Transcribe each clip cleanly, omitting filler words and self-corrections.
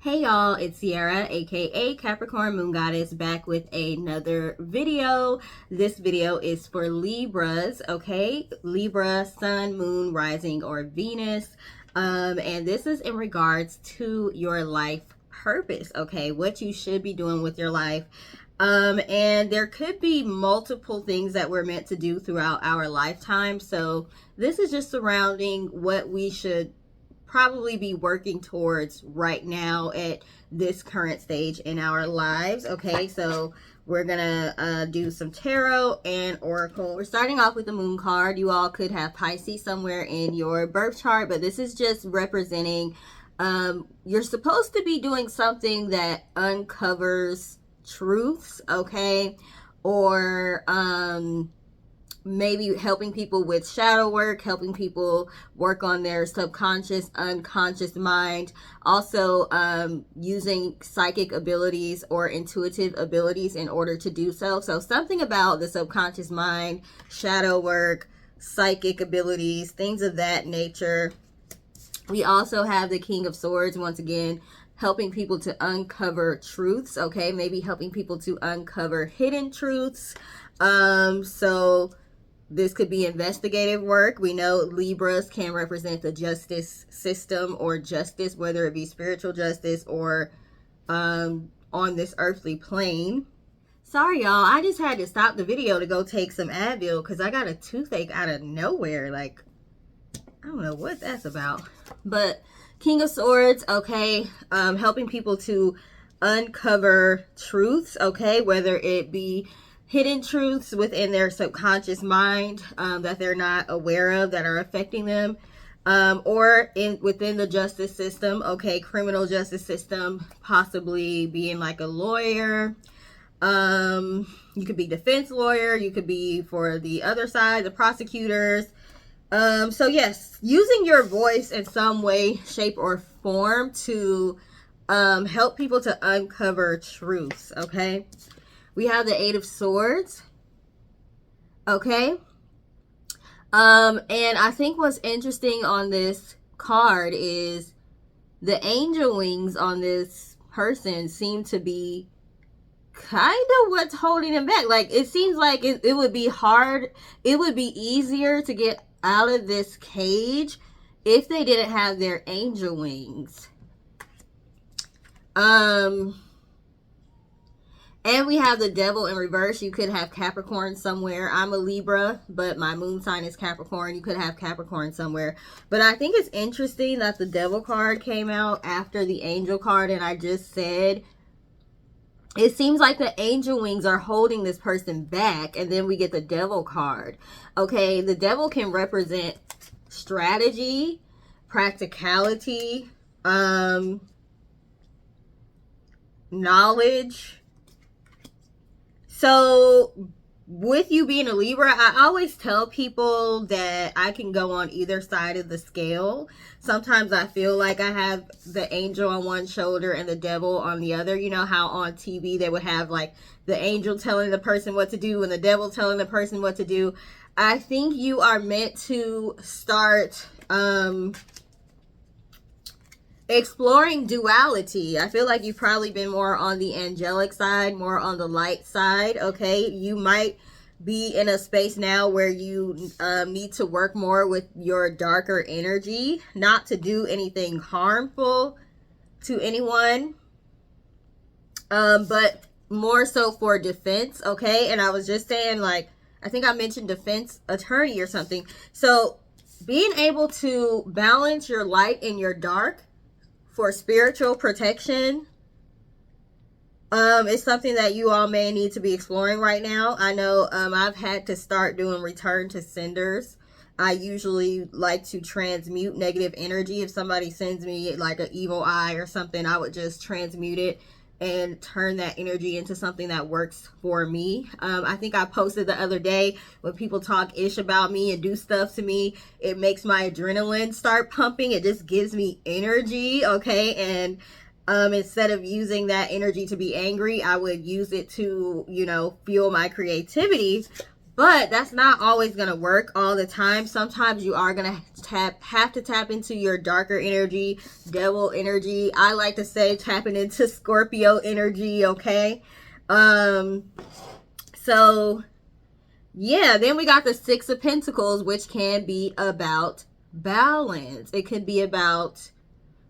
Hey y'all, it's Sierra, aka Capricorn Moon Goddess, back with another video. This video is for Libras, okay? Libra, Sun, Moon, Rising, or Venus. And this is in regards to your life purpose, okay? What you should be doing with your life. And there could be multiple things that we're meant to do throughout our lifetime. So this is just surrounding what we should probably be working towards right now at this current stage in our lives. Okay, so we're gonna do some tarot and oracle. We're starting off with the moon card. You all could have Pisces somewhere in your birth chart, but this is just representing you're supposed to be doing something that uncovers truths, okay, or maybe helping people with shadow work, helping people work on their subconscious, unconscious mind. Also, using psychic abilities or intuitive abilities in order to do so. So something about the subconscious mind, shadow work, psychic abilities, things of that nature. We also have the King of Swords, once again, helping people to uncover truths, okay? Maybe helping people to uncover hidden truths. So this could be investigative work. We know Libras can represent the justice system or justice, whether it be spiritual justice or on this earthly plane. Sorry, y'all. I just had to stop the video to go take some Advil because I got a toothache out of nowhere. Like, I don't know what that's about. But King of Swords, okay, helping people to uncover truths, okay, whether it be hidden truths within their subconscious mind that they're not aware of, that are affecting them, or within the justice system, okay, criminal justice system, possibly being like a lawyer. You could be defense lawyer, you could be for the other side, the prosecutors. So yes, using your voice in some way, shape, or form to help people to uncover truths, okay? We have the Eight of Swords, okay? And I think what's interesting on this card is the angel wings on this person seem to be kind of what's holding them back. Like, it seems like it would be hard, it would be easier to get out of this cage if they didn't have their angel wings. And we have the Devil in reverse. You could have Capricorn somewhere. I'm a Libra, but my moon sign is Capricorn. You could have Capricorn somewhere. But I think it's interesting that the Devil card came out after the Angel card. And I just said, it seems like the angel wings are holding this person back. And then we get the Devil card. Okay, the Devil can represent strategy, practicality, knowledge. So with you being a Libra, I always tell people that I can go on either side of the scale. Sometimes I feel like I have the angel on one shoulder and the devil on the other. You know how on TV they would have like the angel telling the person what to do and the devil telling the person what to do. I think you are meant to start exploring duality. I feel like you've probably been more on the angelic side, more on the light side, okay? You might be in a space now where you need to work more with your darker energy, not to do anything harmful to anyone, but more so for defense, okay? And I was just saying, like, I think I mentioned defense attorney or something. So being able to balance your light and your dark for spiritual protection is something that you all may need to be exploring right now. I know I've had to start doing return to senders. I usually like to transmute negative energy. If somebody sends me like an evil eye or something, I would just transmute it and turn that energy into something that works for me. I think I posted the other day, when people talk ish about me and do stuff to me, it makes my adrenaline start pumping. It just gives me energy, okay? And instead of using that energy to be angry, I would use it to, you know, fuel my creativity. But that's not always going to work all the time. Sometimes you are going to have to tap into your darker energy, devil energy. I like to say tapping into Scorpio energy, okay? So yeah, then we got the Six of Pentacles, which can be about balance. It could be about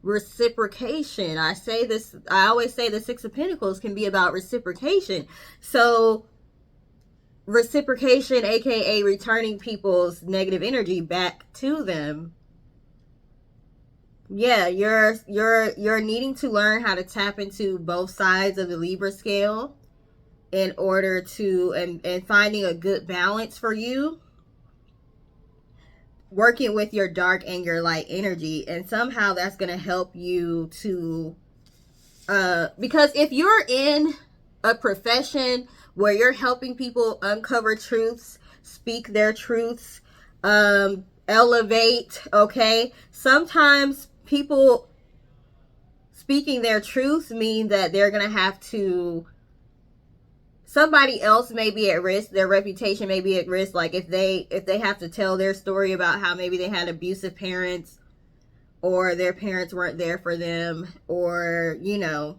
reciprocation. I always say the Six of Pentacles can be about reciprocation. So reciprocation, aka returning people's negative energy back to them. Yeah, you're needing to learn how to tap into both sides of the Libra scale in order to and finding a good balance for you, working with your dark and your light energy, and somehow that's going to help you to because if you're in a profession where you're helping people uncover truths, speak their truths, elevate, okay, sometimes people speaking their truths mean that they're going to have to, somebody else may be at risk, their reputation may be at risk. Like if they have to tell their story about how maybe they had abusive parents, or their parents weren't there for them, or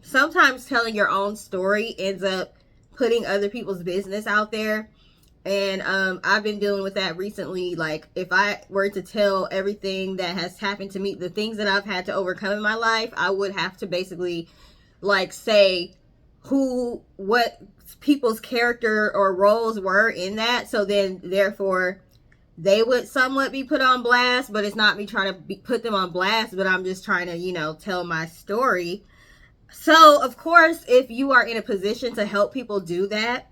sometimes telling your own story ends up putting other people's business out there. And I've been dealing with that recently. Like if I were to tell everything that has happened to me, the things that I've had to overcome in my life, I would have to basically like say what people's character or roles were in that. So then therefore they would somewhat be put on blast, but it's not me trying to put them on blast, but I'm just trying to, tell my story. So of course, if you are in a position to help people do that,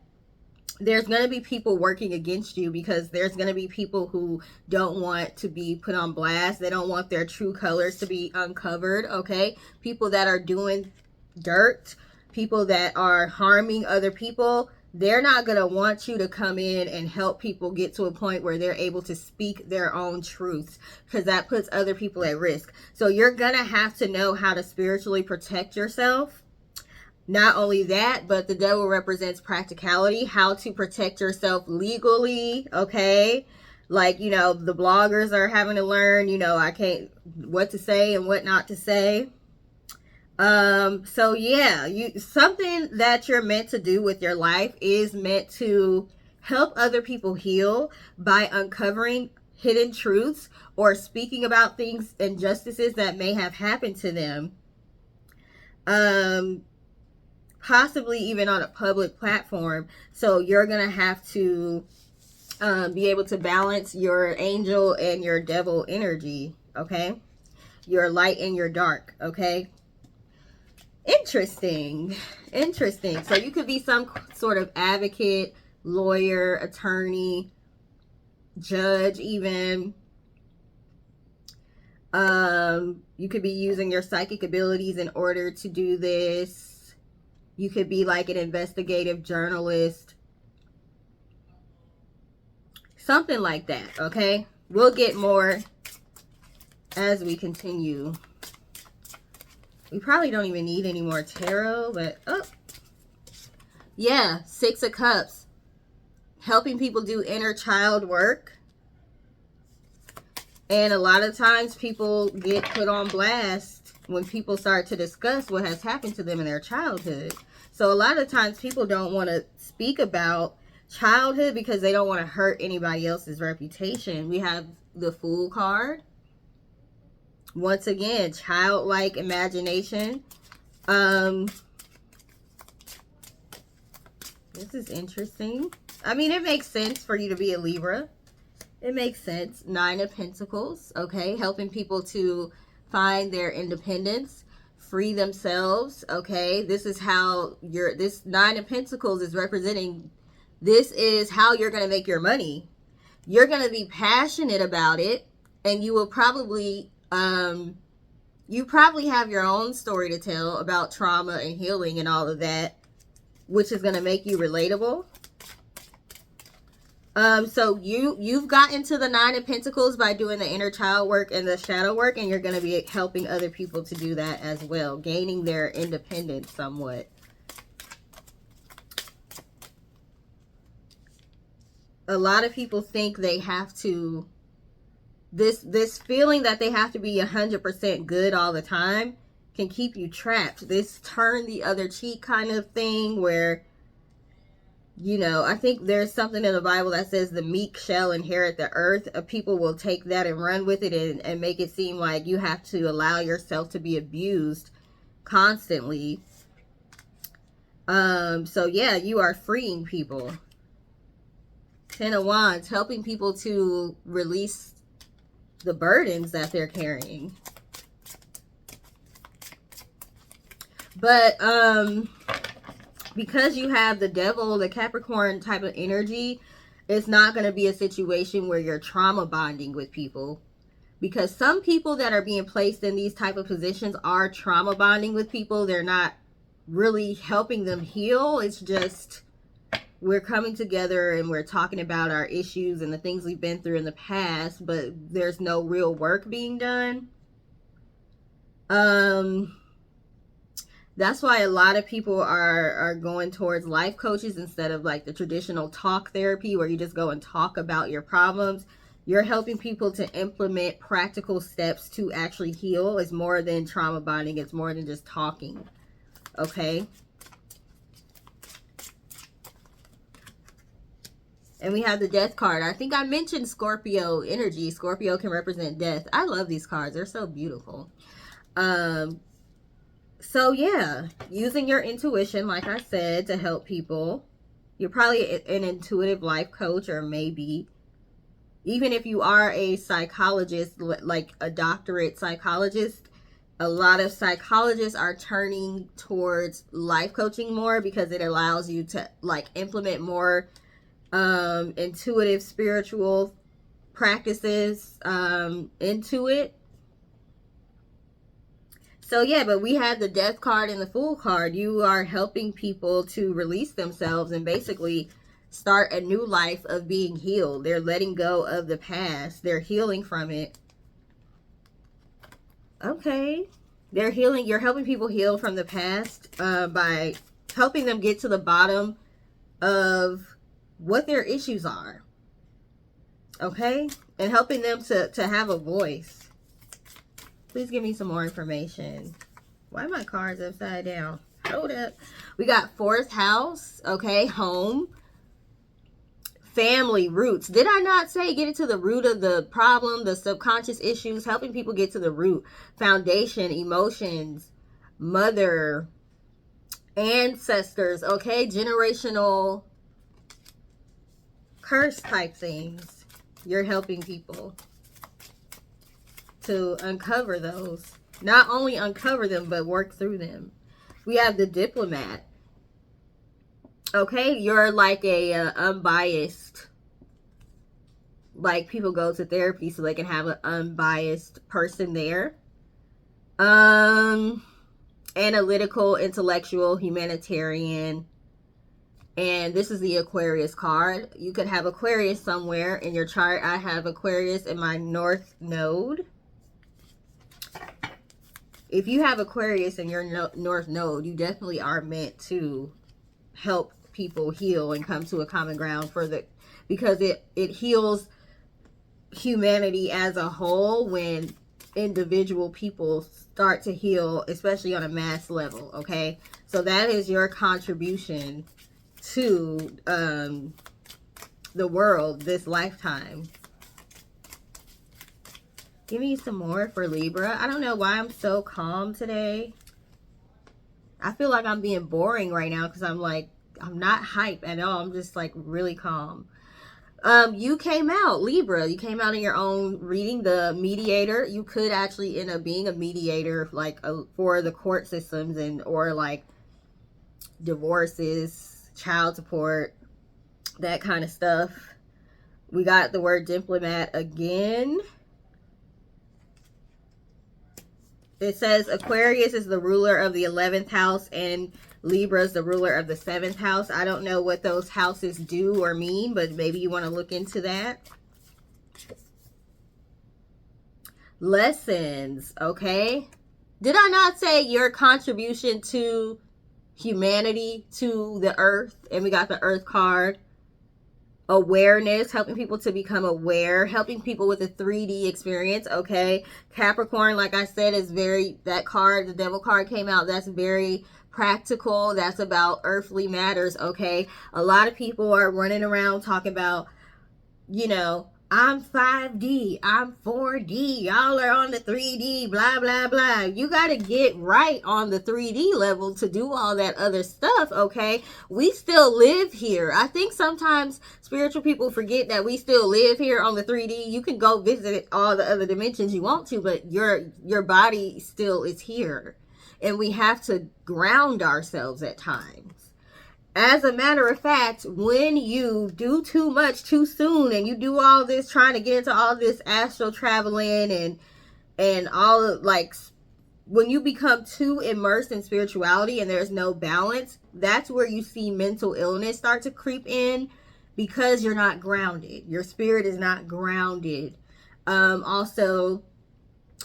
there's going to be people working against you, because there's going to be people who don't want to be put on blast. They don't want their true colors to be uncovered, okay? People that are doing dirt, people that are harming other people, they're not going to want you to come in and help people get to a point where they're able to speak their own truths, because that puts other people at risk. So you're going to have to know how to spiritually protect yourself. Not only that, but the devil represents practicality, how to protect yourself legally, okay? Like, the bloggers are having to learn, what to say and what not to say. So yeah, something that you're meant to do with your life is meant to help other people heal by uncovering hidden truths or speaking about things, injustices that may have happened to them. Possibly even on a public platform. So you're going to have to be able to balance your angel and your devil energy, okay? Your light and your dark, okay? Interesting. So you could be some sort of advocate, lawyer, attorney, judge even. You could be using your psychic abilities in order to do this. You could be like an investigative journalist. Something like that, okay? We'll get more as we continue. We probably don't even need any more tarot, but yeah, Six of Cups. Helping people do inner child work. And a lot of times people get put on blast when people start to discuss what has happened to them in their childhood. So a lot of times people don't want to speak about childhood because they don't want to hurt anybody else's reputation. We have the Fool card. Once again, childlike imagination. This is interesting. I mean, it makes sense for you to be a Libra. It makes sense. Nine of Pentacles, okay? Helping people to find their independence, free themselves, okay? This is how this Nine of Pentacles is representing, this is how you're going to make your money. You're going to be passionate about it, and you will probably, you probably have your own story to tell about trauma and healing and all of that, which is going to make you relatable. So you've gotten to the Nine of Pentacles by doing the inner child work and the shadow work, and you're going to be helping other people to do that as well, gaining their independence somewhat. a lot of people think they have to, this feeling that they have to be 100% good all the time can keep you trapped. This turn the other cheek kind of thing where, you know, I think there's something in the Bible that says the meek shall inherit the earth. People will take that and run with it and make it seem like you have to allow yourself to be abused constantly. So yeah, you are freeing people. Ten of Wands, helping people to release the burdens that they're carrying. But because you have the Devil, the Capricorn type of energy, it's not going to be a situation where you're trauma bonding with people. Because some people that are being placed in these type of positions are trauma bonding with people. They're not really helping them heal. It's just, we're coming together and we're talking about our issues and the things we've been through in the past, but there's no real work being done. That's why a lot of people are going towards life coaches instead of like the traditional talk therapy where you just go and talk about your problems. You're helping people to implement practical steps to actually heal. It's more than trauma bonding. It's more than just talking. Okay? And we have the Death card. I think I mentioned Scorpio energy. Scorpio can represent death. I love these cards. They're so beautiful. So yeah, using your intuition, like I said, to help people. You're probably an intuitive life coach, or maybe even if you are a psychologist, like a doctorate psychologist, a lot of psychologists are turning towards life coaching more because it allows you to like implement more intuitive spiritual practices into it. So yeah, but we have the Death card and the Fool card. You are helping people to release themselves and basically start a new life of being healed. They're letting go of the past. They're healing from it. Okay. They're healing. You're helping people heal from the past by helping them get to the bottom of what their issues are. Okay? And helping them to have a voice. Please give me some more information. Why are my cards upside down? Hold up. We got fourth house. Okay, home. Family, roots. Did I not say get into the root of the problem, the subconscious issues, helping people get to the root? Foundation, emotions, mother, ancestors, okay? Generational curse type things. You're helping people to uncover those. Not only uncover them, but work through them. We have the Diplomat. Okay, you're like a unbiased, like people go to therapy so they can have an unbiased person there. Analytical, intellectual, humanitarian. And this is the Aquarius card. You could have Aquarius somewhere in your chart. I have Aquarius in my North Node. If you have Aquarius in your North Node, you definitely are meant to help people heal and come to a common ground because it heals humanity as a whole when individual people start to heal, especially on a mass level. Okay, so that is your contribution to the world this lifetime. Give me some more for Libra. I don't know why I'm so calm today. I feel like I'm being boring right now because I'm not hype at all. I'm just like really calm. You came out, Libra. You came out in your own reading, the mediator. You could actually end up being a mediator like for the court systems or like divorces, child support, that kind of stuff. We got the word Diplomat again. It says Aquarius is the ruler of the 11th house and Libra is the ruler of the 7th house. I don't know what those houses do or mean, but maybe you want to look into that. Lessons, okay? Did I not say your contribution to humanity, to the earth? And we got the Earth card. awareness, helping people to become aware, helping people with a 3D experience. Okay, Capricorn, like I said, is very, that card, the devil card came out, that's very practical. That's about earthly matters. Okay, a lot of people are running around talking about, you know, I'm 5D, I'm 4D, y'all are on the 3D, blah, blah, blah. You got to get right on the 3D level to do all that other stuff, okay? We still live here. I think sometimes spiritual people forget that we still live here on the 3D. You can go visit all the other dimensions you want to, but your body still is here. And we have to ground ourselves at times. As a matter of fact, when you do too much too soon and you do all this trying to get into all this astral traveling and all of, like, when you become too immersed in spirituality and there's no balance, that's where you see mental illness start to creep in, because you're not grounded. Your spirit is not grounded. Also,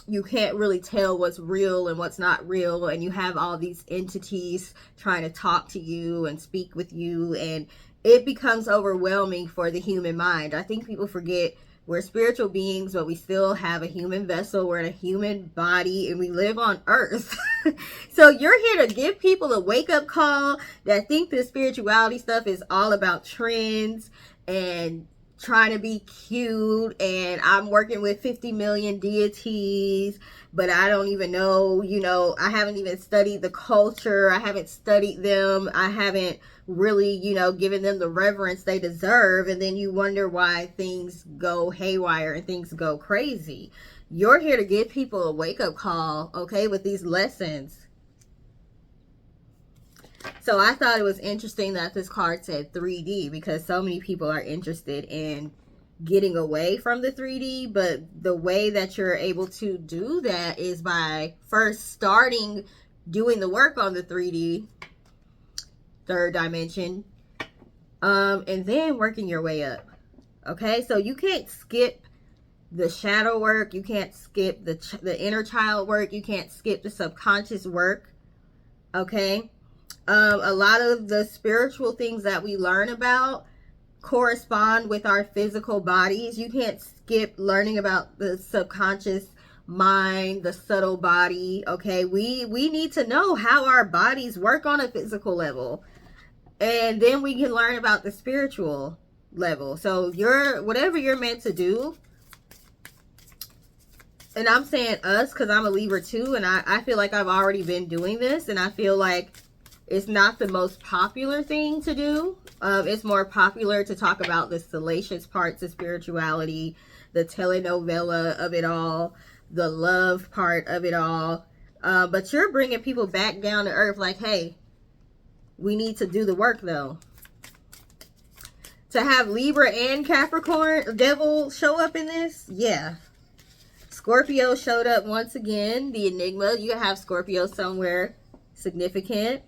you can't really tell what's real and what's not real, and you have all these entities trying to talk to you and speak with you, and it becomes overwhelming for the human mind. I think people forget we're spiritual beings, but we still have a human vessel. We're in a human body and we live on earth. So you're here to give people a wake-up call that think this spirituality stuff is all about trends and trying to be cute, and I'm working with 50 million deities, but I don't even know, you know, I haven't even studied the culture. I haven't studied them. I haven't really, you know, given them the reverence they deserve. And then you wonder why things go haywire and things go crazy. You're here to give people a wake-up call, okay, with these lessons. So I thought it was interesting that this card said 3D, because so many people are interested in getting away from the 3D. But the way that you're able to do that is by first starting doing the work on the 3D, third dimension, and then working your way up. Okay, so you can't skip the shadow work. You can't skip the inner child work. You can't skip the subconscious work. Okay. A lot of the spiritual things that we learn about correspond with our physical bodies. You can't skip learning about the subconscious mind, the subtle body. Okay, we need to know how our bodies work on a physical level, and then we can learn about the spiritual level. So whatever you're meant to do, and I'm saying us because I'm a Libra too, and I feel like I've already been doing this, and I feel like it's not the most popular thing to do. It's more popular to talk about the salacious parts of spirituality, the telenovela of it all, the love part of it all. But you're bringing people back down to earth like, hey, we need to do the work though. To have Libra and Capricorn, devil show up in this, yeah. Scorpio showed up once again, the enigma. You have Scorpio somewhere significant.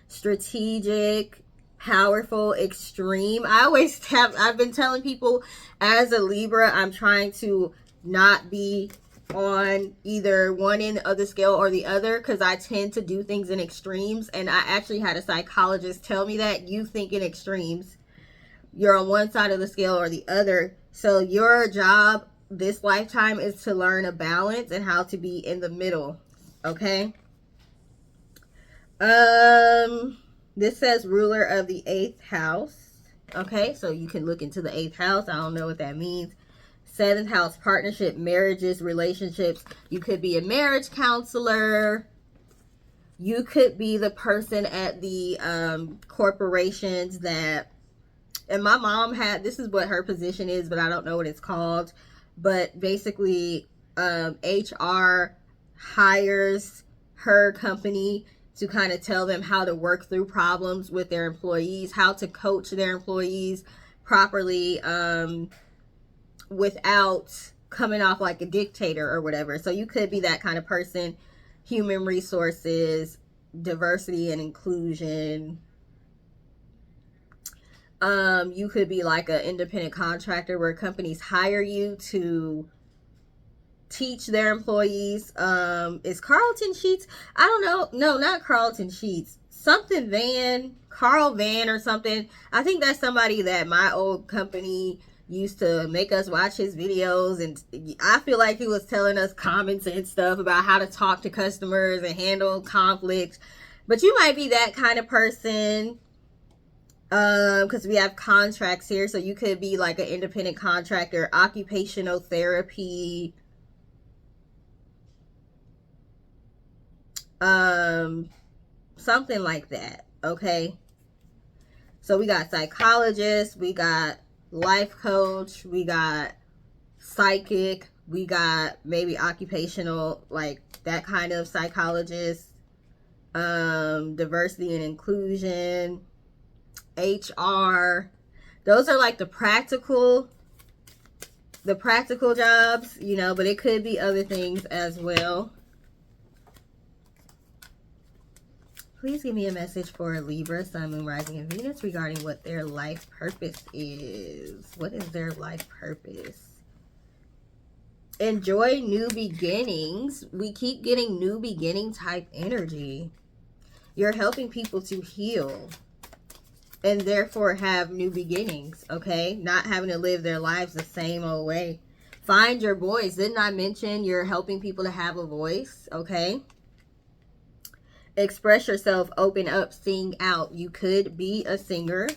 Strategic, powerful, extreme. I've been telling people, as a Libra, I'm trying to not be on either one end of the scale or the other, because I tend to do things in extremes. And I actually had a psychologist tell me that you think in extremes. You're on one side of the scale or the other. So your job this lifetime is to learn a balance and how to be in the middle. Okay. This says ruler of the 8th house. Okay, so you can look into the 8th house. I don't know what that means. 7th house, partnership, marriages, relationships. You could be a marriage counselor. You could be the person at the corporations that, and my mom had, this is what her position is, but I don't know what it's called. But basically, HR hires her company to kind of tell them how to work through problems with their employees, how to coach their employees properly, without coming off like a dictator or whatever. So you could be that kind of person. Human resources, diversity and inclusion. You could be like an independent contractor where companies hire you to teach their employees. Is Carlton Sheets? I don't know. No, not Carlton Sheets. something Van, Carl Van or something. I think that's somebody that my old company used to make us watch his videos, and I feel like he was telling us common sense stuff about how to talk to customers and handle conflict. But you might be that kind of person, because we have contracts here, so you could be like an independent contractor, occupational therapy, something like that. Okay, so we got psychologist, we got life coach, we got psychic, we got maybe occupational, like that kind of psychologist, diversity and inclusion, HR. Those are like the practical jobs, you know, but it could be other things as well. Please give me a message for Libra, Sun, Moon, Rising, and Venus regarding what their life purpose is. What is their life purpose? Enjoy new beginnings. We keep getting new beginning type energy. You're helping people to heal and therefore have new beginnings, okay? Not having to live their lives the same old way. Find your voice. Didn't I mention you're helping people to have a voice, okay? Express yourself, open up, sing out. You could be a singer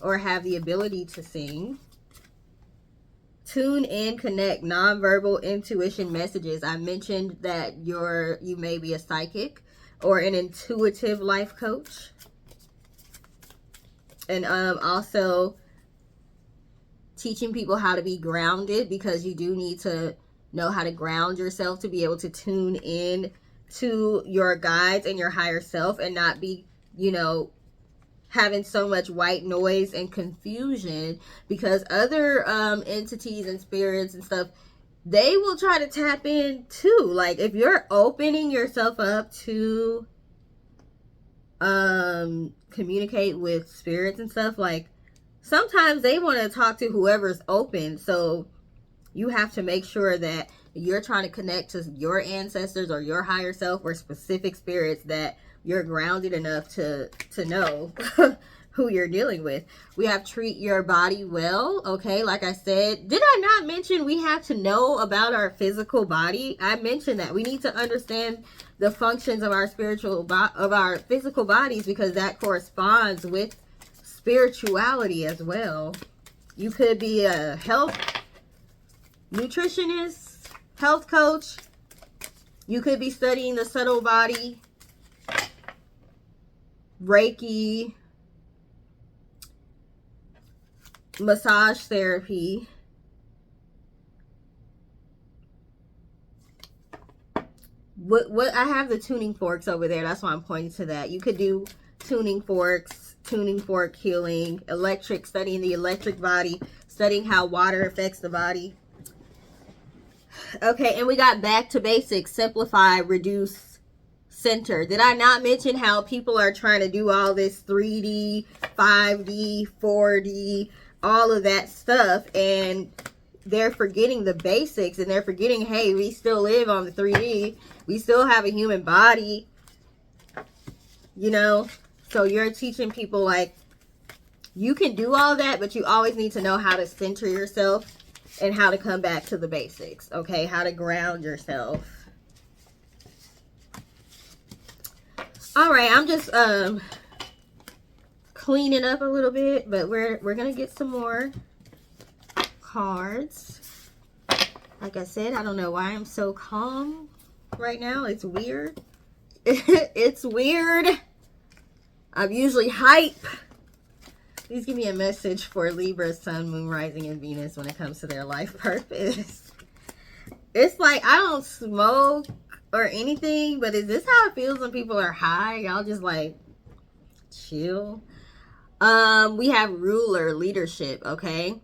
or have the ability to sing. Tune in, connect, nonverbal intuition messages. I mentioned that you may be a psychic or an intuitive life coach. And also teaching people how to be grounded, because you do need to know how to ground yourself to be able to tune in to your guides and your higher self and not be, you know, having so much white noise and confusion, because other entities and spirits and stuff, they will try to tap in too. Like if you're opening yourself up to communicate with spirits and stuff, like sometimes they want to talk to whoever's open. So you have to make sure that you're trying to connect to your ancestors or your higher self or specific spirits, that you're grounded enough to know who you're dealing with. We have treat your body well. Okay, like I said, did I not mention we have to know about our physical body? I mentioned that we need to understand the functions of our of our physical bodies, because that corresponds with spirituality as well. You could be a health nutritionist, health coach. You could be studying the subtle body, Reiki, massage therapy. What I have the tuning forks over there. That's why I'm pointing to that. You could do tuning forks, tuning fork healing, electric, studying the electric body, studying how water affects the body. Okay, and we got back to basics, simplify, reduce, center. Did I not mention how people are trying to do all this 3D, 5D, 4D, all of that stuff, and they're forgetting the basics, and they're forgetting, hey, we still live on the 3D. We still have a human body, you know? So you're teaching people, like, you can do all that, but you always need to know how to center yourself and how to come back to the basics, okay? How to ground yourself. All right, I'm just cleaning up a little bit, but we're gonna get some more cards. Like I said, I don't know why I'm so calm right now. It's weird. It's weird. I'm usually hype. Please give me a message for Libra, Sun, Moon, Rising, and Venus when it comes to their life purpose. It's like, I don't smoke or anything, but is this how it feels when people are high? Y'all just like chill. We have ruler, leadership, okay?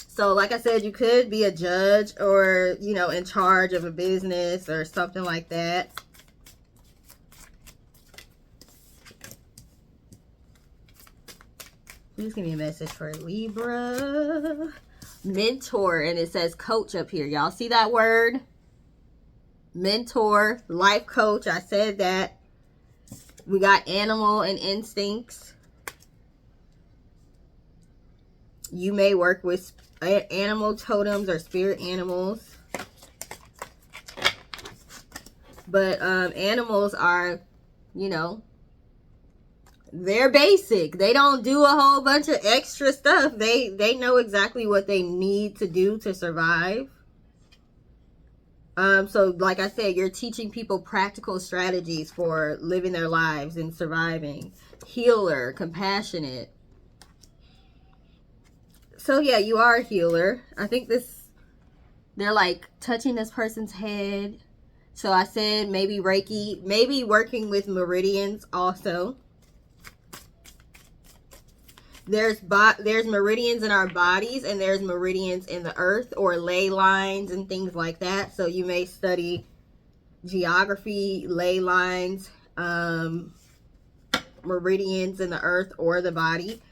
So like I said, you could be a judge or, you know, in charge of a business or something like that. Please give me a message for Libra. Mentor, and it says coach up here. Y'all see that word? Mentor, life coach. I said that. We got animal and instincts. You may work with animal totems or spirit animals. But animals are, you know, they're basic. They don't do a whole bunch of extra stuff. They know exactly what they need to do to survive. So like I said, you're teaching people practical strategies for living their lives and surviving. Healer, compassionate. So yeah, you are a healer. I think they're like touching this person's head. So I said maybe Reiki, maybe working with meridians also. There's meridians in our bodies, and there's meridians in the earth, or ley lines and things like that. So you may study geography, ley lines, meridians in the earth or the body.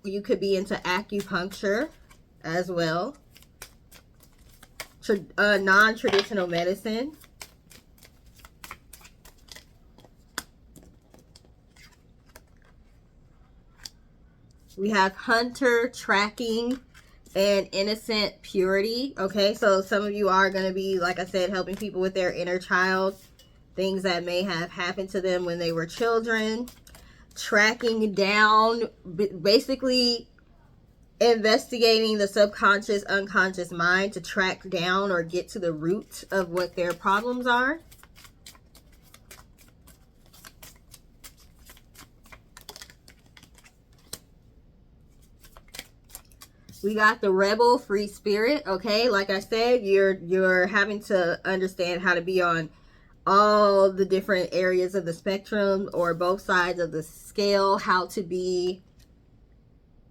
You could be into acupuncture as well. Non-traditional medicine. We have hunter, tracking, and innocent purity. Okay, so some of you are going to be, like I said, helping people with their inner child, things that may have happened to them when they were children. Tracking down, basically investigating the subconscious, unconscious mind to track down or get to the root of what their problems are. We got the rebel, free spirit. Okay, like I said, you're having to understand how to be on all the different areas of the spectrum or both sides of the scale, how to be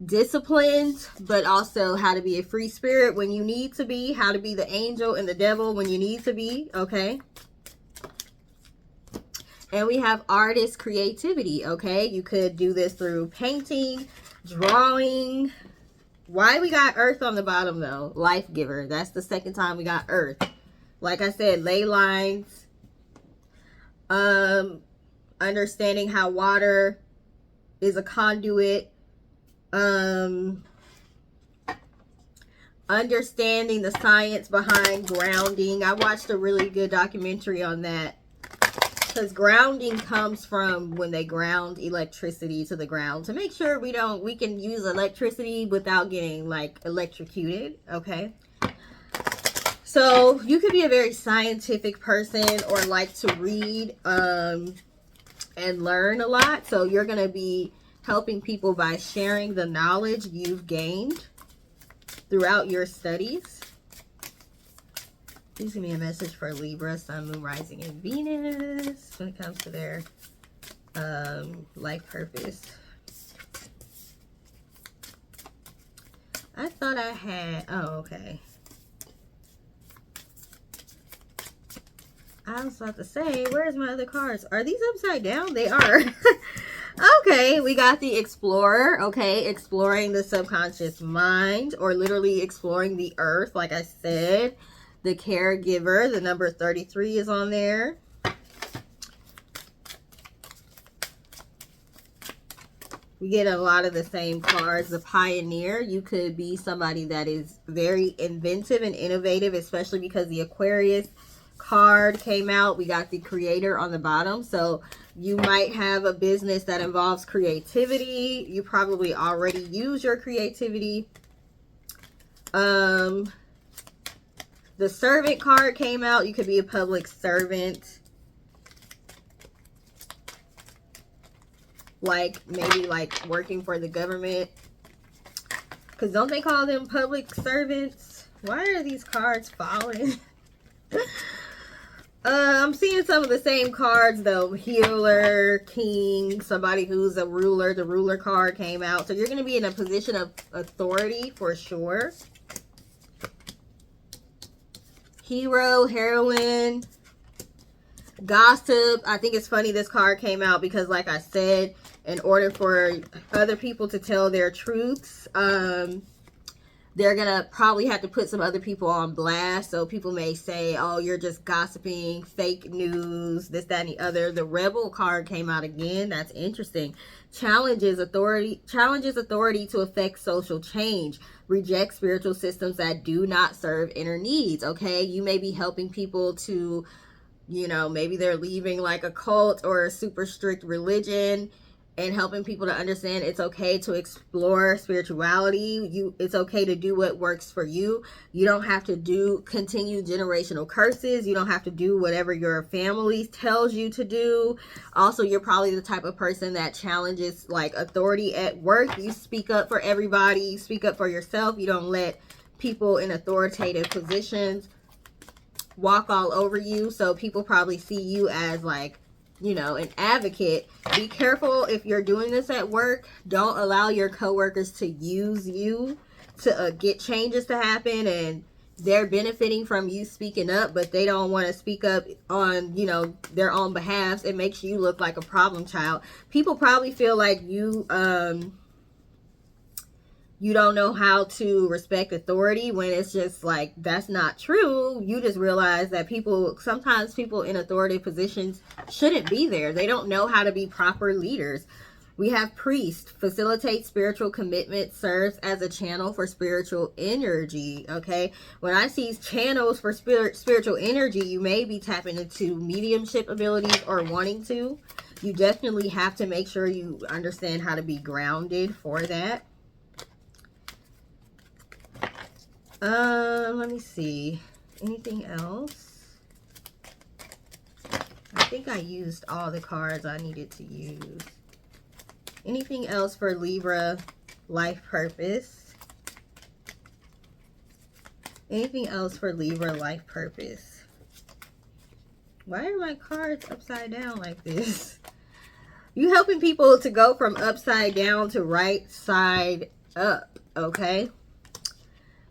disciplined, but also how to be a free spirit when you need to be, how to be the angel and the devil when you need to be. Okay. And we have artist creativity. Okay, you could do this through painting, drawing. Why we got earth on the bottom though? Life giver. That's the second time we got earth. Like I said, ley lines. Understanding how water is a conduit. Understanding the science behind grounding. I watched a really good documentary on that. Because grounding comes from when they ground electricity to the ground to make sure we can use electricity without getting like electrocuted. Okay. So you could be a very scientific person or like to read and learn a lot. So you're going to be helping people by sharing the knowledge you've gained throughout your studies. Please give me a message for Libra, Sun, Moon, Rising, and Venus when it comes to their life purpose. I thought I had... Oh, okay. I was about to say, where's my other cards? Are these upside down? They are. Okay, we got the Explorer. Okay, exploring the subconscious mind, or literally exploring the earth, like I said. The Caregiver, the number 33 is on there. We get a lot of the same cards. The Pioneer, you could be somebody that is very inventive and innovative, especially because the Aquarius card came out. We got the Creator on the bottom. So you might have a business that involves creativity. You probably already use your creativity. The Servant card came out. You could be a public servant. Like, maybe like working for the government. Because don't they call them public servants? Why are these cards falling? I'm seeing some of the same cards though. Healer, King, somebody who's a ruler. The Ruler card came out. So you're going to be in a position of authority for sure. Hero, heroine, gossip. I think it's funny this card came out because, like I said, in order for other people to tell their truths, the they're gonna probably have to put some other people on blast. So people may say, oh, you're just gossiping, fake news, this, that, and the other. The Rebel card came out again. That's interesting. Challenges authority to affect social change. Reject spiritual systems that do not serve inner needs. Okay, you may be helping people to, you know, maybe they're leaving like a cult or a super strict religion, and helping people to understand it's okay to explore spirituality. It's okay to do what works for you. You don't have to continue generational curses. You don't have to do whatever your family tells you to do. Also, you're probably the type of person that challenges like authority at work. You speak up for everybody. You speak up for yourself. You don't let people in authoritative positions walk all over you. So people probably see you as like, you know, an advocate. Be careful if you're doing this at work. Don't allow your coworkers to use you to get changes to happen, and they're benefiting from you speaking up, but they don't want to speak up on, you know, their own behalf. It makes you look like a problem child. People probably feel like you don't know how to respect authority, when it's just like, that's not true. You just realize that sometimes people in authoritative positions shouldn't be there. They don't know how to be proper leaders. We have priest, facilitate spiritual commitment, serves as a channel for spiritual energy. Okay, when I see channels for spiritual energy, you may be tapping into mediumship abilities or wanting to. You definitely have to make sure you understand how to be grounded for that. Let me see. Anything else? I think I used all the cards I needed to use. Anything else for Libra life purpose? Anything else for Libra life purpose? Why are my cards upside down like this? You helping people to go from upside down to right side up, okay?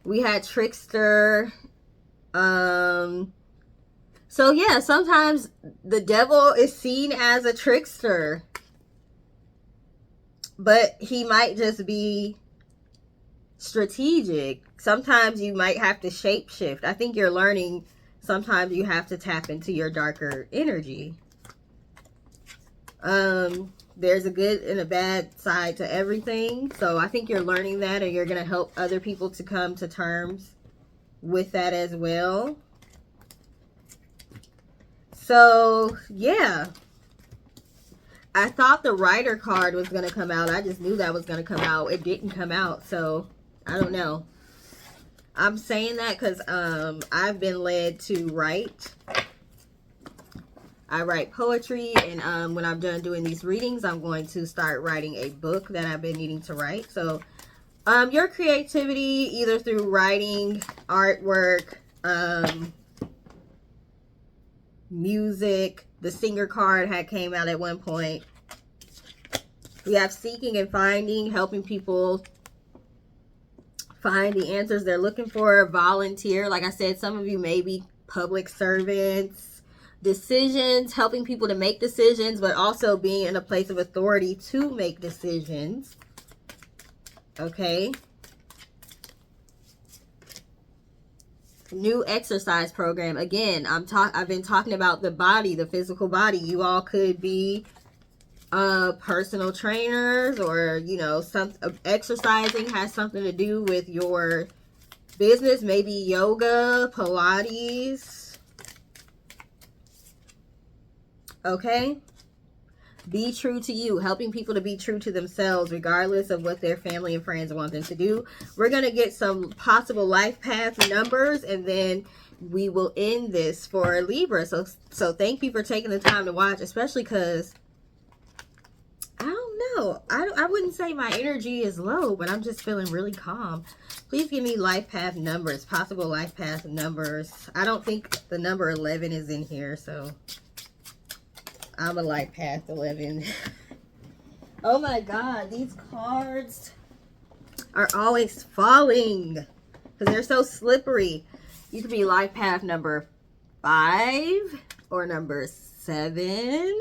We had trickster. So yeah, sometimes the devil is seen as a trickster, but he might just be strategic. Sometimes you might have to shapeshift. I think you're learning sometimes you have to tap into your darker energy. There's a good and a bad side to everything. So I think you're learning that, and you're going to help other people to come to terms with that as well. So, yeah. I thought the Rider card was going to come out. I just knew that was going to come out. It didn't come out. So, I don't know. I'm saying that because I've been led to write. I write poetry, and when I'm done doing these readings, I'm going to start writing a book that I've been needing to write. So your creativity, either through writing, artwork, music, the singer card had came out at one point. We have seeking and finding, helping people find the answers they're looking for. Volunteer, like I said, some of you may be public servants. Decisions, helping people to make decisions, but also being in a place of authority to make decisions. Okay. New exercise program. Again, I've been talking about the body, the physical body. You all could be personal trainers, or, you know, exercising has something to do with your business. Maybe yoga, Pilates. Okay, be true to you, helping people to be true to themselves regardless of what their family and friends want them to do. We're going to get some possible life path numbers, and then we will end this for Libra. So thank you for taking the time to watch, especially because I don't know, I wouldn't say my energy is low, but I'm just feeling really calm. Please give me life path numbers, possible life path numbers. I don't think the number 11 is in here, so I'm a life path 11. Oh my God, these cards are always falling because they're so slippery. You could be life path number 5 or number 7.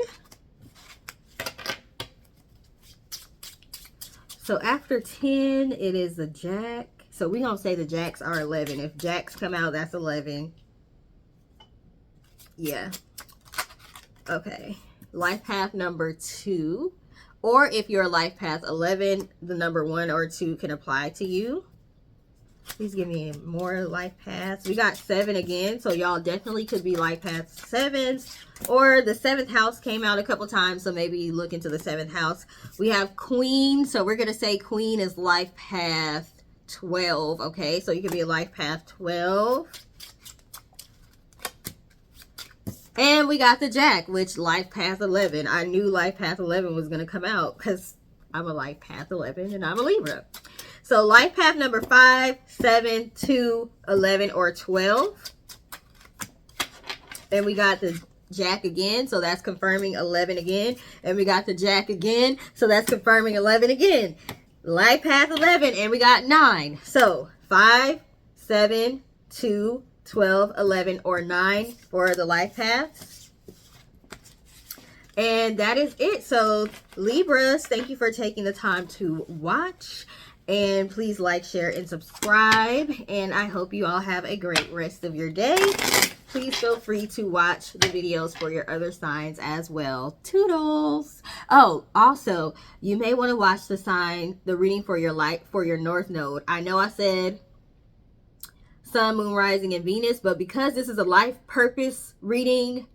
So after 10, it is the Jack, So we're going to say the jacks are 11. If jacks come out, that's 11. Yeah. Okay. Life path number 2. Or if you're life path 11, the number 1 or 2 can apply to you. Please give me more life paths. We got 7 again, so y'all definitely could be life path 7s. Or the 7th house came out a couple times, so maybe look into the 7th house. We have Queen, so we're going to say Queen is life path 12, okay? So you could be a life path 12. And we got the Jack, which life path 11. I knew life path 11 was going to come out because I'm a life path 11 and I'm a Libra. So life path number 5, 7, 2, 11, or 12. Then we got the Jack again, so that's confirming 11 again. And we got the Jack again, so that's confirming 11 again. Life path 11, and we got 9. So 5, 7, 2, 12, 11, or 9 for the life paths. And that is it. So Libras, thank you for taking the time to watch. And please like, share, and subscribe. And I hope you all have a great rest of your day. Please feel free to watch the videos for your other signs as well. Toodles. Oh, also, you may want to watch the reading for your North Node. I know I said Sun, Moon, Rising, and Venus, but because this is a life purpose reading,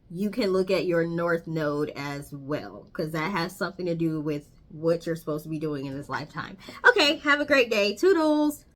you can look at your North Node as well, because that has something to do with what you're supposed to be doing in this lifetime. Okay, have a great day. Toodles.